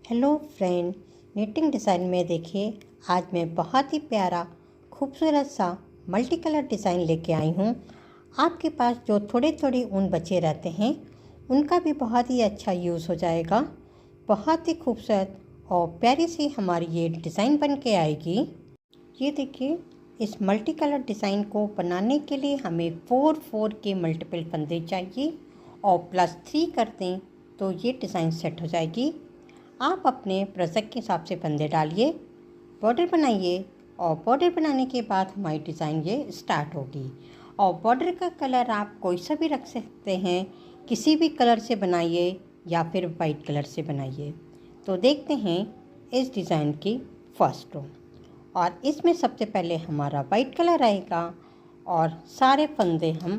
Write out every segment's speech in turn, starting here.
Hello friend, knitting design में देखिए आज मैं बहुत ही प्यारा खूबसूरत सा मल्टी कलर डिज़ाइन लेके आई हूँ। आपके पास जो थोड़े थोड़े ऊन बचे रहते हैं उनका भी बहुत ही अच्छा यूज़ हो जाएगा। बहुत ही खूबसूरत और प्यारी सी हमारी ये डिज़ाइन बन के आएगी। ये देखिए, इस मल्टी कलर डिज़ाइन को बनाने के लिए हमें 4 के मल्टीपल फंदे चाहिए और +3 कर दें तो ये डिज़ाइन सेट हो जाएगी। आप अपने प्रोजेक्ट के हिसाब से फंदे डालिए, बॉर्डर बनाइए और बॉर्डर बनाने के बाद हमारी डिज़ाइन ये स्टार्ट होगी। और बॉर्डर का कलर आप कोई सा भी रख सकते हैं, किसी भी कलर से बनाइए या फिर वाइट कलर से बनाइए। तो देखते हैं इस डिज़ाइन की फर्स्ट रो। और इसमें सबसे पहले हमारा वाइट कलर आएगा और सारे फंदे हम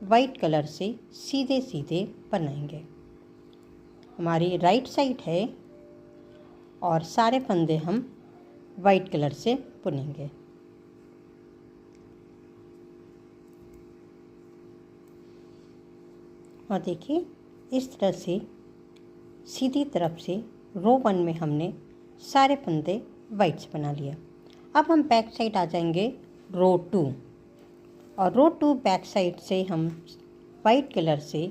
वाइट कलर से सीधे सीधे बनाएंगे। हमारी राइट साइड है और सारे फंदे हम वाइट कलर से बुनेंगे। और देखिए, इस तरह से सीधी तरफ से रो 1 में हमने सारे फंदे वाइट से बना लिया। अब हम बैक साइड आ जाएंगे रो 2 और रो 2 बैक साइड से हम वाइट कलर से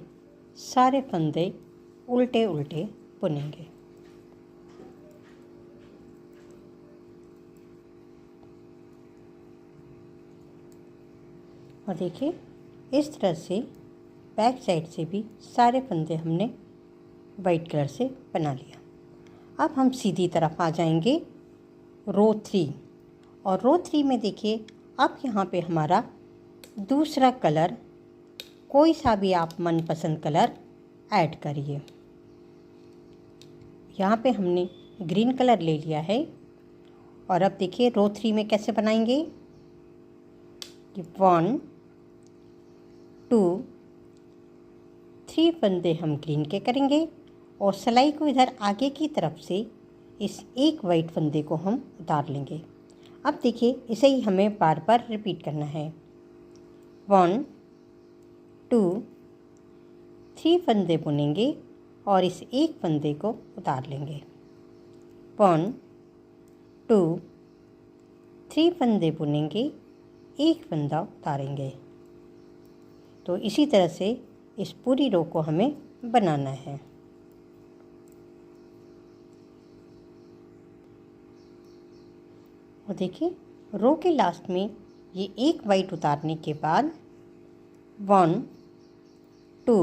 सारे फंदे उल्टे उल्टे बुनेंगे। और देखिए, इस तरह से बैक साइड से भी सारे फंदे हमने वाइट कलर से बना लिया। अब हम सीधी तरफ आ जाएंगे रो 3 और रो 3 में देखिए, अब यहाँ पे हमारा दूसरा कलर कोई सा भी आप मनपसंद कलर ऐड करिए। यहाँ पे हमने ग्रीन कलर ले लिया है। और अब देखिए रो 3 में कैसे बनाएंगे। 1 2 3 फंदे हम ग्रीन के करेंगे और सिलाई को इधर आगे की तरफ से इस एक वाइट फंदे को हम उतार लेंगे। अब देखिए, इसे ही हमें बार बार रिपीट करना है। 1 2 3 फंदे बुनेंगे और इस एक फंदे को उतार लेंगे। 1 2 3 फंदे बुनेंगे, एक फंदा उतारेंगे। तो इसी तरह से इस पूरी रो को हमें बनाना है। और देखिए, रो के लास्ट में ये एक वाइट उतारने के बाद 1 2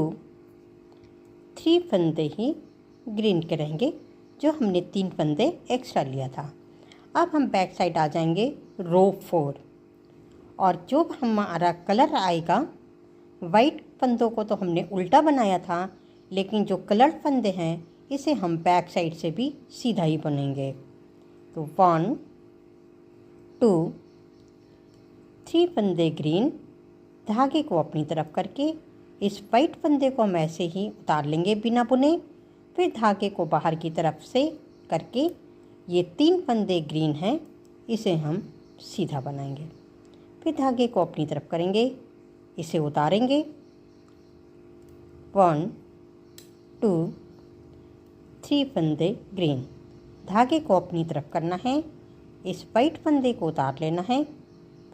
3 फंदे ही ग्रीन के रहेंगे, जो हमने 3 फंदे एक्स्ट्रा लिया था। अब हम बैक साइड आ जाएंगे रो 4 और जो हमारा कलर आएगा, वाइट फंदों को तो हमने उल्टा बनाया था, लेकिन जो कलर्ड फंदे हैं इसे हम बैक साइड से भी सीधा ही बुनेंगे। तो 1 2 3 फंदे ग्रीन, धागे को अपनी तरफ करके इस वाइट फंदे को हम ऐसे ही उतार लेंगे बिना बुने। फिर धागे को बाहर की तरफ से करके ये 3 फंदे ग्रीन हैं, इसे हम सीधा बनाएंगे। फिर धागे को अपनी तरफ करेंगे, इसे उतारेंगे। 1 2 3 फंदे ग्रीन, धागे को अपनी तरफ करना है, इस वाइट फंदे को उतार लेना है।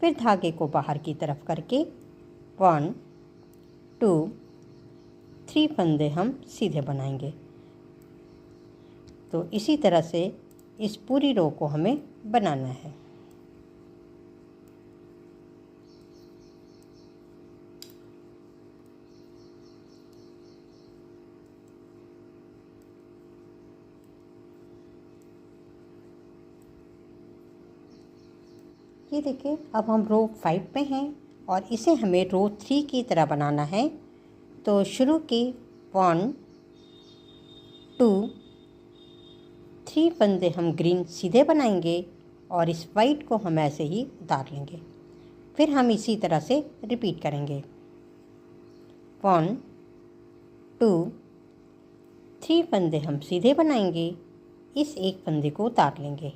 फिर धागे को बाहर की तरफ करके 1 2 3 फंदे हम सीधे बनाएंगे। तो इसी तरह से इस पूरी रो को हमें बनाना है। ये देखिए, अब हम रो 5 पे हैं और इसे हमें रो 3 की तरह बनाना है। तो शुरू के 1 2 3 फंदे हम ग्रीन सीधे बनाएंगे और इस वाइट को हम ऐसे ही उतार लेंगे। फिर हम इसी तरह से रिपीट करेंगे। 1 2 3 फंदे हम सीधे बनाएंगे, इस एक फंदे को उतार लेंगे।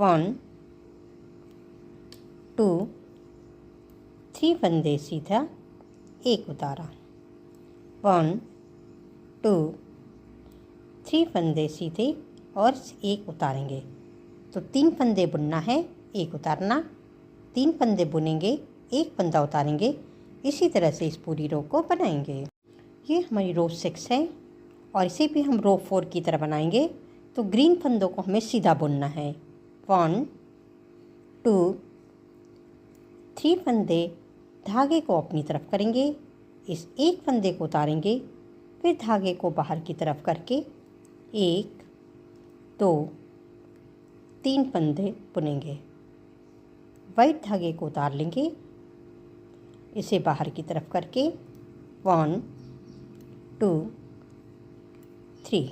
1 2 3 फंदे सीधा, एक उतारा। 1 2 3 फंदे सीधे और एक उतारेंगे। तो 3 फंदे बुनना है, एक उतारना, 3 फंदे बुनेंगे, एक फंदा उतारेंगे। इसी तरह से इस पूरी रो को बनाएंगे। ये हमारी रो 6 है और इसे भी हम रो 4 की तरह बनाएंगे। तो ग्रीन फंदों को हमें सीधा बुनना है। 1 2 3 फंदे धागे को अपनी तरफ करेंगे, इस एक फंदे को उतारेंगे, फिर धागे को बाहर की तरफ करके 1 2 3 फंदे बुनेंगे। वाइट धागे को उतार लेंगे, इसे बाहर की तरफ करके 1 2 3,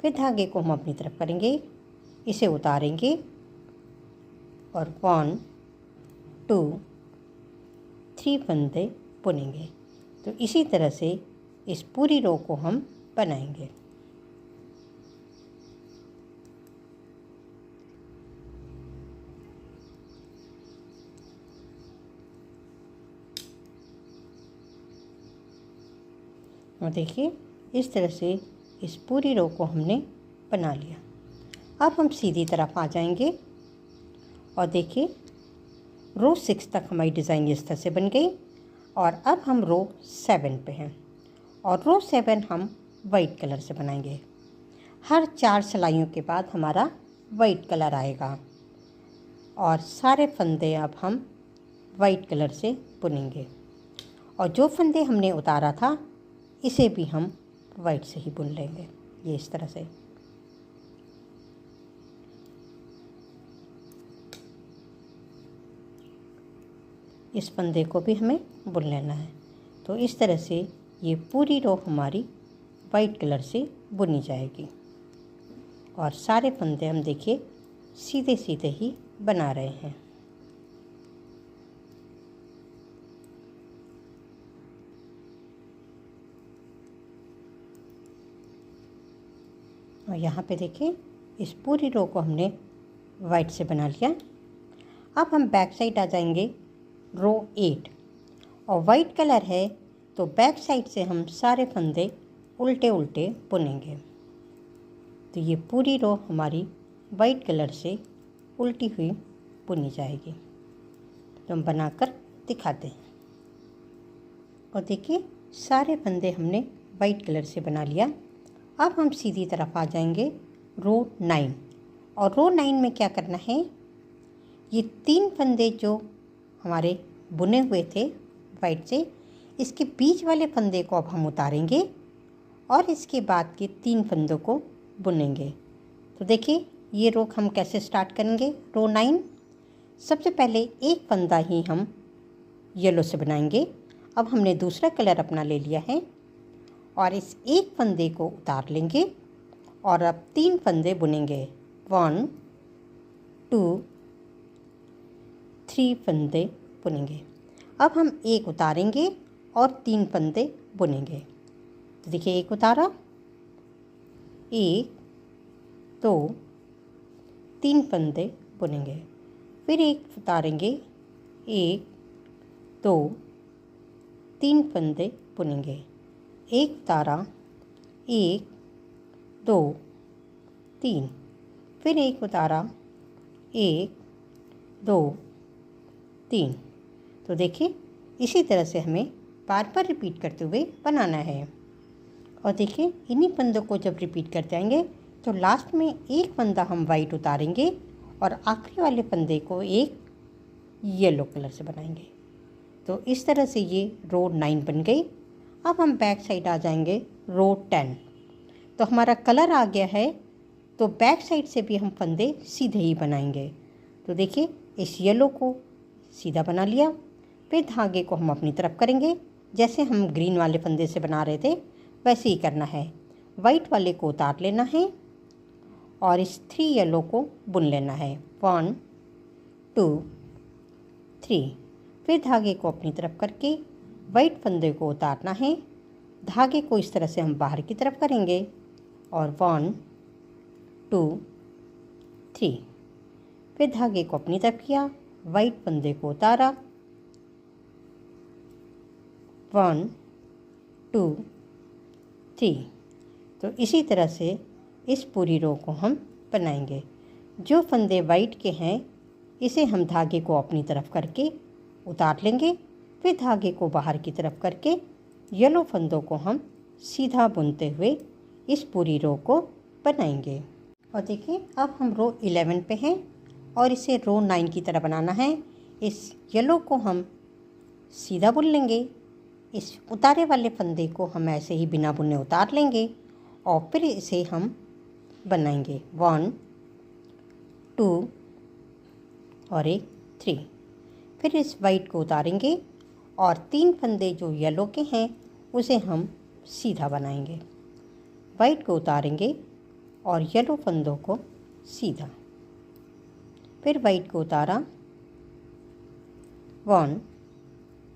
फिर धागे को हम अपनी तरफ करेंगे, इसे उतारेंगे और 1 2 3 फंदे बुनेंगे। तो इसी तरह से इस पूरी रो को हम बनाएंगे। और देखिए इस तरह से इस पूरी रो को हमने बना लिया। अब हम सीधी तरफ आ जाएंगे और देखिए रो 6 तक हमारी डिज़ाइन इस तरह से बन गई और अब हम रो 7 पे हैं और रो 7 हम वाइट कलर से बनाएंगे। हर 4 सिलाइयों के बाद हमारा वाइट कलर आएगा और सारे फंदे अब हम वाइट कलर से बुनेंगे और जो फंदे हमने उतारा था इसे भी हम वाइट से ही बुन लेंगे। ये इस तरह से। इस फंदे को भी हमें बुन लेना है। तो इस तरह से ये पूरी रो हमारी वाइट कलर से बुनी जाएगी और सारे फंदे हम देखिए सीधे सीधे ही बना रहे हैं। और यहाँ पे देखिए इस पूरी रो को हमने वाइट से बना लिया। अब हम बैक साइड आ जाएंगे रो 8 और वाइट कलर है तो बैक साइड से हम सारे फंदे उल्टे उल्टे बुनेंगे। तो ये पूरी रो हमारी वाइट कलर से उल्टी हुई बुनी जाएगी। तो हम बनाकर दिखाते हैं। और देखिए सारे फंदे हमने वाइट कलर से बना लिया। अब हम सीधी तरफ आ जाएंगे रो 9 और रो 9 में क्या करना है, ये 3 फंदे जो हमारे बुने हुए थे वाइट से, इसके बीच वाले फंदे को अब हम उतारेंगे और इसके बाद के 3 फंदों को बुनेंगे। तो देखिए ये रो हम कैसे स्टार्ट करेंगे। रो 9 सबसे पहले एक फंदा ही हम येलो से बनाएंगे। अब हमने दूसरा कलर अपना ले लिया है और इस एक फंदे को उतार लेंगे और अब 3 फंदे बुनेंगे। 1 2 3 फंदे बुनेंगे। अब हम एक उतारेंगे और 3 फंदे बुनेंगे। तो देखिए एक उतारा, 1 2 3 फंदे बुनेंगे, फिर एक उतारेंगे, 1 2 3 फंदे बुनेंगे, एक उतारा, 1 2 3, फिर एक उतारा, 1 2 3। तो देखिए इसी तरह से हमें बार बार रिपीट करते हुए बनाना है। और देखिए इन्हीं फंदों को जब रिपीट करते आएंगे तो लास्ट में एक फंदा हम वाइट उतारेंगे और आखिरी वाले फंदे को एक येलो कलर से बनाएंगे। तो इस तरह से ये रो 9 बन गई। अब हम बैक साइड आ जाएंगे रो 10। तो हमारा कलर आ गया है तो बैक साइड से भी हम फंदे सीधे ही बनाएंगे। तो देखिए इस येलो को सीधा बना लिया, फिर धागे को हम अपनी तरफ करेंगे, जैसे हम ग्रीन वाले फंदे से बना रहे थे वैसे ही करना है। वाइट वाले को उतार लेना है और इस 3 येलो को बुन लेना है। 1 2 3, फिर धागे को अपनी तरफ करके वाइट फंदे को उतारना है। धागे को इस तरह से हम बाहर की तरफ करेंगे और 1 2 3, फिर धागे को अपनी तरफ किया, वाइट फंदे को उतारा, 1 2 3। तो इसी तरह से इस पूरी रो को हम बनाएंगे। जो फंदे वाइट के हैं इसे हम धागे को अपनी तरफ करके उतार लेंगे, फिर धागे को बाहर की तरफ करके येलो फंदों को हम सीधा बुनते हुए इस पूरी रो को बनाएंगे। और देखिए अब हम रो 11 पे हैं और इसे रो 9 की तरह बनाना है। इस येलो को हम सीधा बुन लेंगे, इस उतारे वाले फंदे को हम ऐसे ही बिना बुने उतार लेंगे और फिर इसे हम बनाएंगे 1 2 और एक 3। फिर इस वाइट को उतारेंगे और 3 फंदे जो येलो के हैं उसे हम सीधा बनाएंगे। वाइट को उतारेंगे और येलो फंदों को सीधा, फिर वाइट को उतारा 1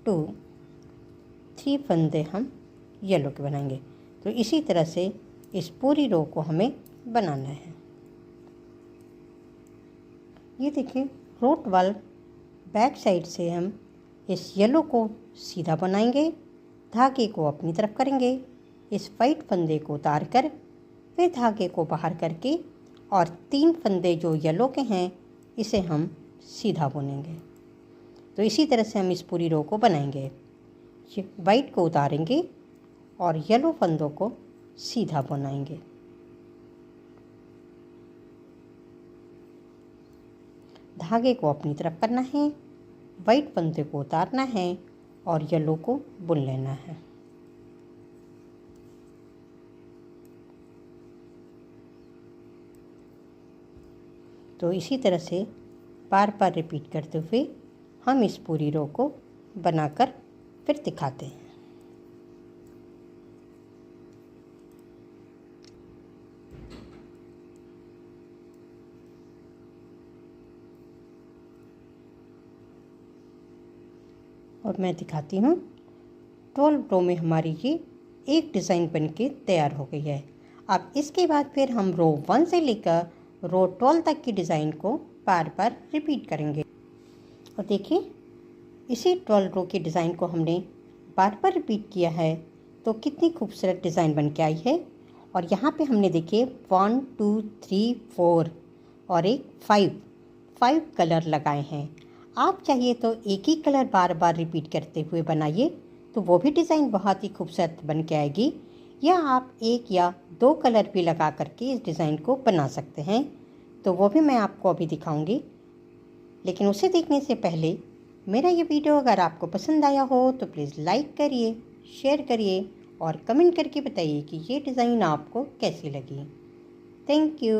2 3 फंदे हम येलो के बनाएंगे। तो इसी तरह से इस पूरी रो को हमें बनाना है। ये देखिए रो 12 बैक साइड से हम इस येलो को सीधा बनाएंगे, धागे को अपनी तरफ करेंगे, इस वाइट फंदे को उतार कर फिर धागे को बाहर करके और 3 फंदे जो येलो के हैं इसे हम सीधा बुनेंगे। तो इसी तरह से हम इस पूरी रो को बनाएंगे। वाइट को उतारेंगे और येलो फंदों को सीधा बनाएंगे। धागे को अपनी तरफ करना है, वाइट फंदे को उतारना है और येलो को बुन लेना है। तो इसी तरह से बार बार रिपीट करते हुए हम इस पूरी रो को बनाकर फिर दिखाते हैं। और मैं दिखाती हूँ 12 रो में हमारी ये एक डिज़ाइन बनके तैयार हो गई है। अब इसके बाद फिर हम रो 1 से लेकर रो 12 तक की डिज़ाइन को बार बार रिपीट करेंगे। और देखिए इसी 12 रो की डिज़ाइन को हमने बार बार रिपीट किया है तो कितनी खूबसूरत डिज़ाइन बन के आई है। और यहाँ पे हमने देखिए 1 2 3 4 और एक 5 कलर लगाए हैं। आप चाहिए तो एक ही कलर बार बार रिपीट करते हुए बनाइए तो वो भी डिज़ाइन बहुत ही खूबसूरत बन के आएगी, या आप 1 या 2 कलर भी लगा करके इस डिज़ाइन को बना सकते हैं। तो वो भी मैं आपको अभी दिखाऊंगी, लेकिन उसे देखने से पहले मेरा ये वीडियो अगर आपको पसंद आया हो तो प्लीज़ लाइक करिए, शेयर करिए और कमेंट करके बताइए कि ये डिज़ाइन आपको कैसी लगी। Thank you.